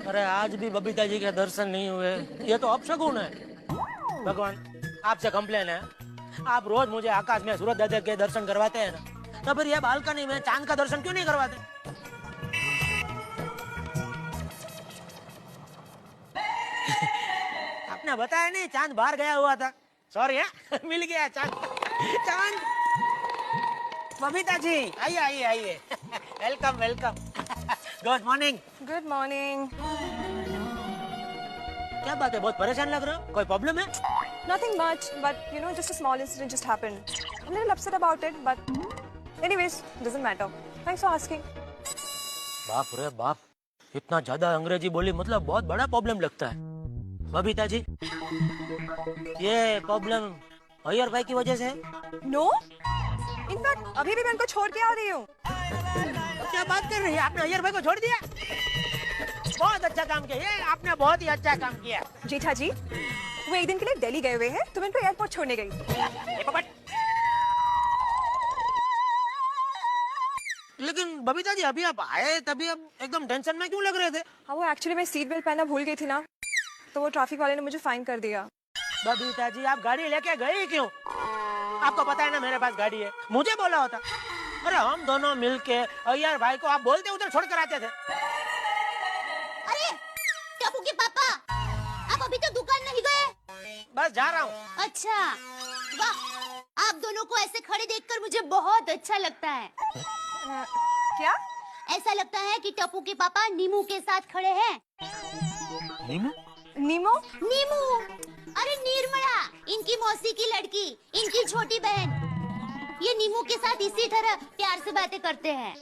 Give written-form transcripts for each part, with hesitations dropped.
अरे आज भी बबीता जी के दर्शन नहीं हुए, ये तो अपशगुन है। भगवान आपसे कंप्लेन है, आप रोज मुझे आकाश में सूरज दादा के दर्शन करवाते हैं ना, तो फिर ये बालकनी में चांद का दर्शन क्यों नहीं करवाते? आपने बताया नहीं, चांद बाहर गया हुआ था। सॉरी है, मिल गया चांद। चांद बबीता जी आइए आइए आइए। Welcome welcome. Good morning. Good morning. क्या बात है, बहुत परेशान लग रहे हो, कोई प्रॉब्लम है? Nothing much, but you know, just a small incident just happened. I'm a little upset about it, but anyways, doesn't matter. Thanks for asking. बाप रे बाप, इतना ज्यादा अंग्रेजी बोली मतलब बहुत बड़ा प्रॉब्लम लगता है। बबीता जी, ये प्रॉब्लम अय्यर भाई की वजह से है? No? In fact, अभी भी मैं उनको छोड़ के आ रही हूँ। क्या बात कर रही है, आपने अय्यर भाई को छोड़ दिया? बहुत अच्छा काम किया, ये आपने बहुत ही अच्छा काम किया। जेठा जी, वो एक दिन के लिए दिल्ली गए हुए हैं, तो मैं उनको एयरपोर्ट छोड़ने गई। ये पकड़। लेकिन बबीता जी अभी आप आए तभी आप एकदम टेंशन में क्यों लग रहे थे? हाँ, वो एक्चुअली मैं सीट बेल्ट पहनना भूल गई थी ना, तो वो ट्रैफिक वाले ने मुझे फाइन कर दिया। बबीता जी आप गाड़ी लेके गए क्यों? आपको पता है ना मेरे पास गाड़ी है, मुझे बोला होता। अरे हम दोनों मिलके अय्यर भाई को आप बोलते उधर छोड़ कर आते थे। अरे टप्पू के पापा, आप अभी तक दुकान नहीं गए? बस जा रहा हूँ। अच्छा, वाह, आप दोनों को ऐसे खड़े देखकर मुझे बहुत अच्छा लगता है। क्या? ऐसा लगता है कि टप्पू के पापा नीमू के साथ खड़े हैं। नीमू? नीमो? नीमू, अरे निर्मला, इनकी मौसी की लड़की, इनकी छोटी बहन। ये नीमू के साथ इसी तरह प्यार से बातें करते हैं।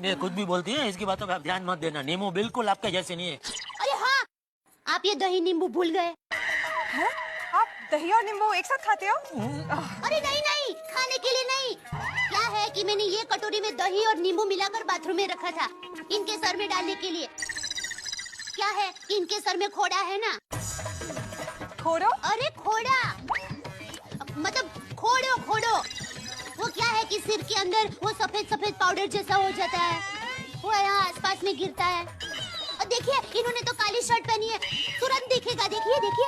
ये कुछ भी बोलती है, इसकी बातों पे आप ध्यान मत देना। नीमू बिल्कुल आपके जैसे नहीं है। अरे हाँ, आप ये दही नींबू भूल गए। है? आप दही और नींबू एक साथ खाते हो? अरे नहीं नहीं, खाने के लिए नहीं। क्या है कि मैंने ये कटोरी में दही और नींबू मिलाकर बाथरूम में रखा था, इनके सर में डालने के लिए। क्या है कि इनके सर में खोड़ा है ना। खोड़ो? अरे खोड़ा मतलब खोड़ो खोड़ो। वो क्या है कि सिर के अंदर वो सफेद सफेद पाउडर जैसा हो जाता है, वो यहाँ आसपास में गिरता है। और देखिए, इन्होंने तो काली शर्ट पहनी है, तुरंत दिखेगा। देखिए देखिए।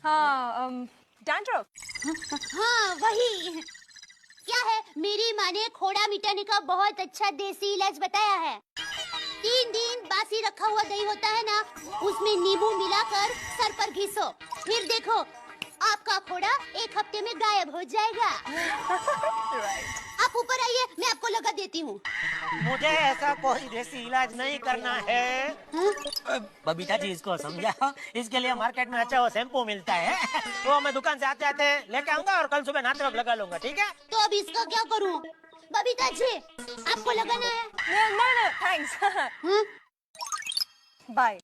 हाँ, डैंड्रफ। हाँ वही। क्या है, मेरी माँ ने खोड़ा मिटाने का बहुत अच्छा देसी इलाज बताया है। 3 दिन बासी रखा हुआ दही होता है ना, उसमें नींबू मिलाकर सर पर घिसो, फिर देखो आपका खोड़ा 1 हफ्ते में गायब हो जाएगा। आप ऊपर आइए, मैं आपको लगा देती हूँ। मुझे ऐसा कोई देसी इलाज नहीं करना है। बबीता जी इसको समझाओ, इसके लिए मार्केट में अच्छा वो शैम्पू मिलता है, वो मैं दुकान से आते आते लेके आऊंगा और कल सुबह नहाते वक्त लगा लूंगा, ठीक है? तो अब इसका क्या करूँ? बबीता जी, आपको लगाना है? No, thanks. हाँ? Bye.